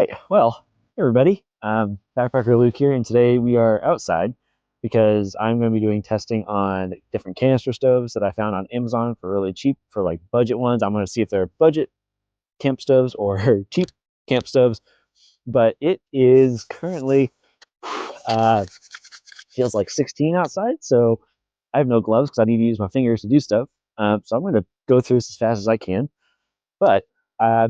right, well, hey everybody, Backpacker Luke here, and today we are outside because I'm going to be doing testing on different canister stoves that I found on Amazon for really cheap, for like budget ones. I'm going to see if they're budget camp stoves or cheap camp stoves, but it is currently, uh, feels like 16 outside, so I have no gloves because I need to use my fingers to do stuff. So I'm going to go through this as fast as I can. But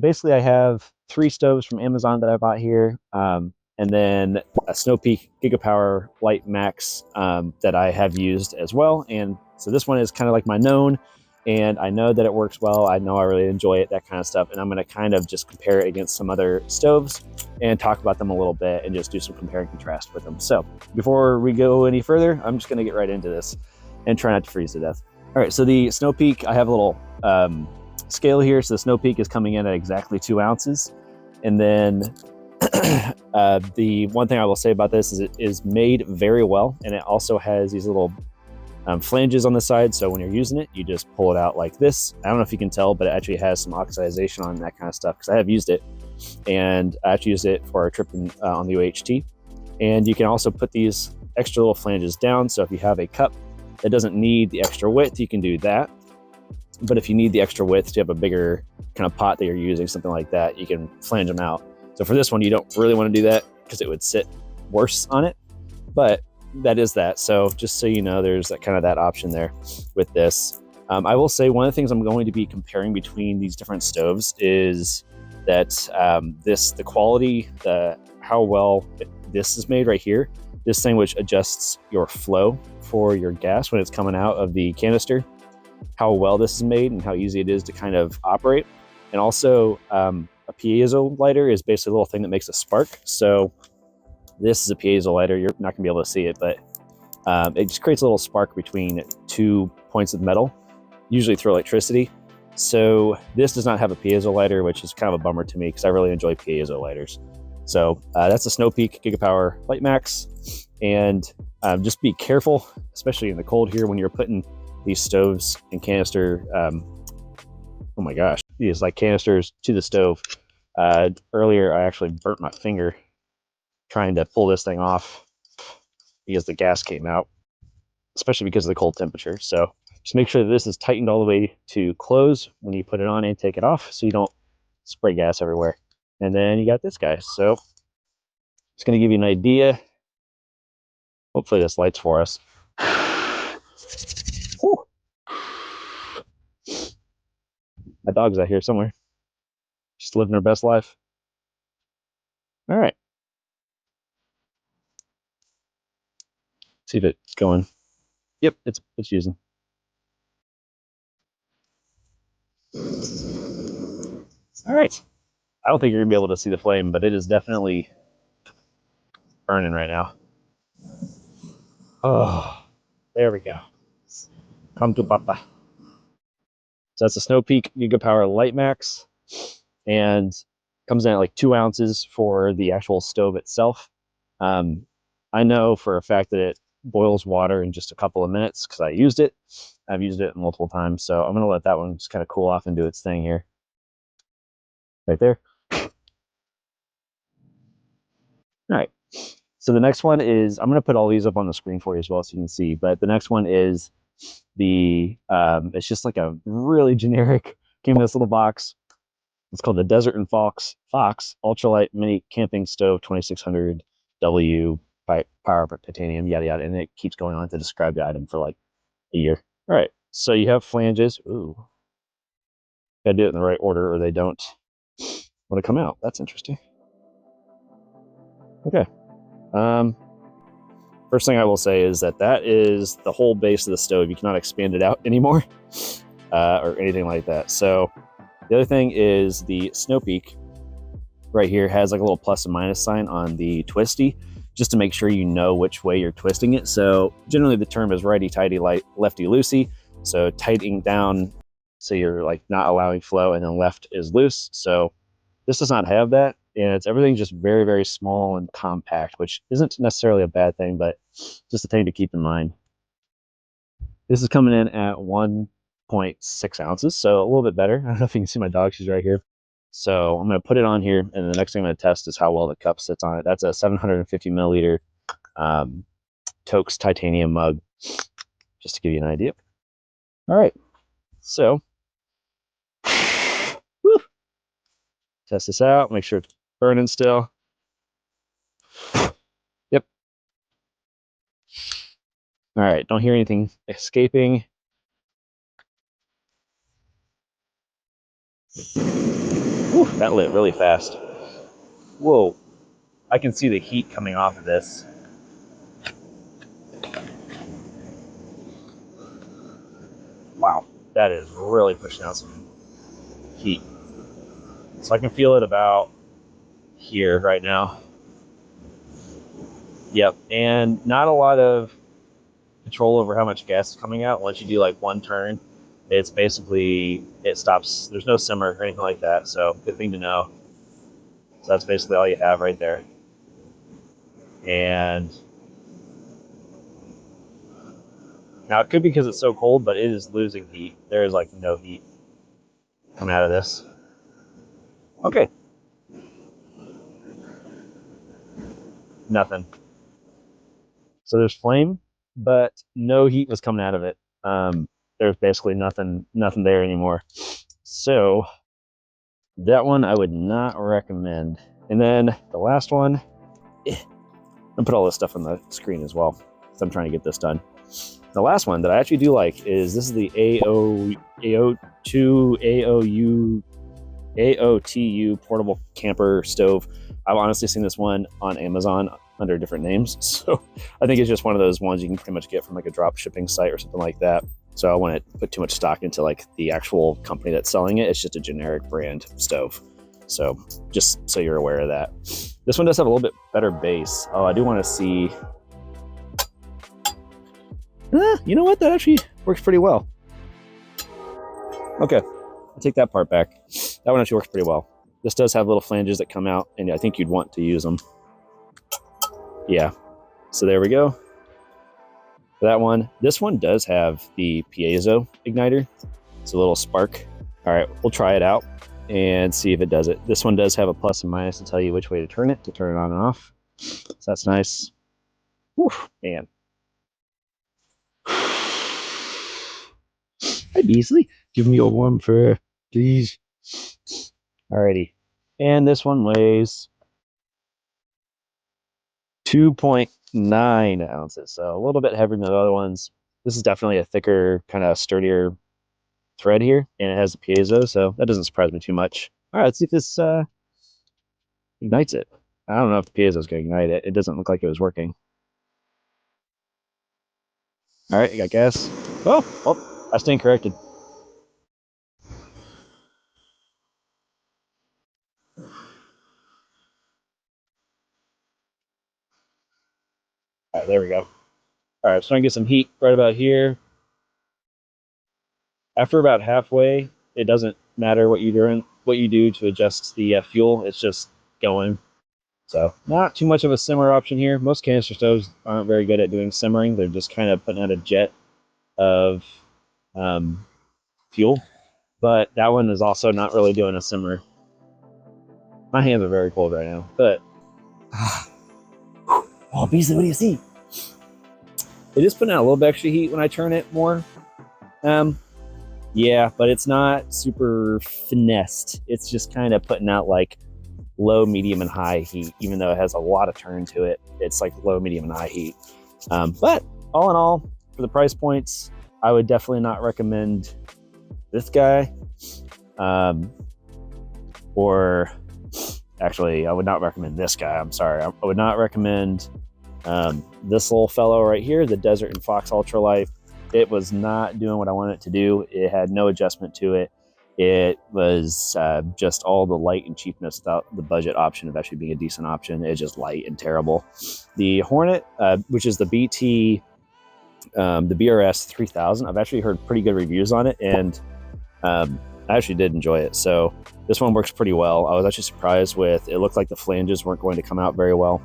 basically, I have 3 stoves from Amazon that I bought here, and then a Snow Peak Gigapower Light Max that I have used as well. And so this one is kind of like my known, and I know that it works well. I know I really enjoy it, that kind of stuff. And I'm going to kind of just compare it against some other stoves and talk about them a little bit and just do some compare and contrast with them. So before we go any further, I'm just going to get right into this and try not to freeze to death. All right, so the Snow Peak, I have a little scale here. So the Snow Peak is coming in at exactly 2 ounces. And then the one thing I will say about this is it is made very well. And it also has these little flanges on the side. So when you're using it, you just pull it out like this. I don't know if you can tell, but it actually has some oxidization on that kind of stuff because I have used it. And I actually used it for our trip on the OHT. And you can also put these extra little flanges down. So if you have a cup that doesn't need the extra width, you can do that. But if you need the extra width to have a bigger kind of pot that you're using, something like that, you can flange them out. So for this one, you don't really want to do that because it would sit worse on it. But that is that. So just so you know, there's that kind of that option there with this. I will say one of the things I'm going to be comparing between these different stoves is that the quality, how well this is made right here. This thing which adjusts your flow for your gas when it's coming out of the canister, how well this is made and how easy it is to kind of operate. And also a piezo lighter is basically a little thing that makes a spark. So this is a piezo lighter. You're not gonna be able to see it, but it just creates a little spark between 2 points of metal, usually through electricity. So this does not have a piezo lighter, which is kind of a bummer to me because I really enjoy piezo lighters. So that's a Snow Peak Gigapower Light Max. And just be careful, especially in the cold here when you're putting these stoves and canister, oh my gosh, these like canisters to the stove. Earlier, I actually burnt my finger trying to pull this thing off because the gas came out, especially because of the cold temperature. So just make sure that this is tightened all the way to close when you put it on and take it off so you don't spray gas everywhere. And then you got this guy. So it's going to give you an idea. Hopefully this lights for us. Whew. My dog's out here somewhere, just living her best life. All right. See if it's going. Yep, it's using. All right. I don't think you're gonna be able to see the flame, but it is definitely burning right now. Oh, there we go. Come to Papa. So that's a Snow Peak Gigapower Light Max, and comes in at like 2 ounces for the actual stove itself. I know for a fact that it boils water in just a couple of minutes because I used it. I've used it multiple times, so I'm gonna let that one just kind of cool off and do its thing here. Right there. All right. So the next one is, I'm gonna put all these up on the screen for you as well so you can see, but the next one is the, it's just like a really generic, came in this little box. It's called the Desert and Fox Ultralight Mini Camping Stove 2600 W Power Titanium, yada yada, and it keeps going on to describe the item for like a year. All right, so you have flanges. Ooh, gotta do it in the right order or they don't want to come out. That's interesting. Okay. First thing I will say is that is the whole base of the stove. You cannot expand it out anymore or anything like that. So the other thing is the Snow Peak right here has like a little plus and minus sign on the twisty, just to make sure you know which way you're twisting it. So generally the term is righty-tighty, lefty-loosey. So tightening down so you're like not allowing flow, and then left is loose. So this does not have that. And it's everything just very, very small and compact, which isn't necessarily a bad thing, but just a thing to keep in mind. This is coming in at 1.6 ounces, so a little bit better. I don't know if you can see my dog, she's right here. So I'm going to put it on here, and the next thing I'm going to test is how well the cup sits on it. That's a 750 milliliter Tokes titanium mug, just to give you an idea. All right, so whew, test this out, make sure it's burning still. Yep. All right, don't hear anything escaping. Whew, that lit really fast. Whoa, I can see the heat coming off of this. Wow, that is really pushing out some heat. So I can feel it about here right now. Yep, and not a lot of control over how much gas is coming out. Once you do like one turn, it's basically, it stops. There's no simmer or anything like that, so good thing to know. So that's basically all you have right there. And now it could be because it's so cold, but it is losing heat. There is like no heat coming out of this. Okay. Nothing. So there's flame, but no heat was coming out of it. There's basically nothing there anymore. So that one I would not recommend. And then the last one, I'll put all this stuff on the screen as well, because I'm trying to get this done. The last one that I actually do like is this is the AOTU portable camper stove. I've honestly seen this one on Amazon under different names, so I think it's just one of those ones you can pretty much get from like a drop shipping site or something like that. So I wouldn't put too much stock into like the actual company that's selling it. It's just a generic brand stove. So just so you're aware of that. This one does have a little bit better base. Oh, I do want to see. You know what? That actually works pretty well. Okay, I'll take that part back. That one actually works pretty well. This does have little flanges that come out, and I think you'd want to use them. Yeah, so there we go. For that one, this one does have the piezo igniter. It's a little spark. All right, we'll try it out and see if it does it. This one does have a plus and minus to tell you which way to turn it on and off. So that's nice. Whew, man. Hi, Beasley. Give me a warm fur, please. Alrighty. And this one weighs 2.9 ounces, so a little bit heavier than the other ones. This is definitely a thicker, kind of sturdier thread here, and it has the piezo, so that doesn't surprise me too much. All right, let's see if this ignites it. I don't know if the piezo is going to ignite it. It doesn't look like it was working. All right, you got gas. Oh, I stand corrected. All right, there we go. All right, so I'm gonna get some heat right about here. After about halfway, it doesn't matter what you're doing, what you do to adjust the fuel. It's just going. So not too much of a simmer option here. Most canister stoves aren't very good at doing simmering. They're just kind of putting out a jet of fuel. But that one is also not really doing a simmer. My hands are very cold right now, but oh, Beasley, what do you see? It is putting out a little bit extra heat when I turn it more. Yeah, but it's not super finessed. It's just kind of putting out like low, medium, and high heat, even though it has a lot of turn to it. It's like low, medium, and high heat. But all in all, for the price points, I would definitely not recommend this guy. Or actually, I would not recommend this guy. I'm sorry. I would not recommend this little fellow right here, the Desert and Fox Ultralight. It was not doing what I wanted it to do. It had no adjustment to it. It was just all the light and cheapness without the budget option of actually being a decent option. It's just light and terrible. The Hornet, which is the BT, the BRS 3000, I've actually heard pretty good reviews on it, and I actually did enjoy it. So this one works pretty well. I was actually surprised with, it looked like the flanges weren't going to come out very well,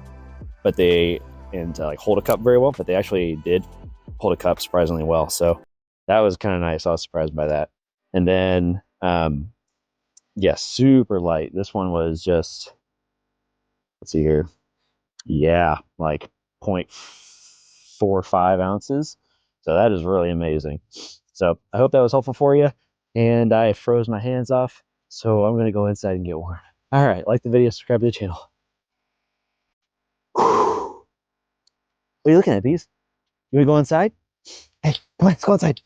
but they, and like hold a cup very well, but they actually did hold a cup surprisingly well. So that was kind of nice. I was surprised by that. And then Yeah, super light. This one was just, let's see here. Yeah, like 0.45 ounces. So that is really amazing. So I hope that was helpful for you. And I froze my hands off. So I'm going to go inside and get warm. All right, like the video, subscribe to the channel. What are you looking at, Bees? You want to go inside? Hey, come on, let's go inside.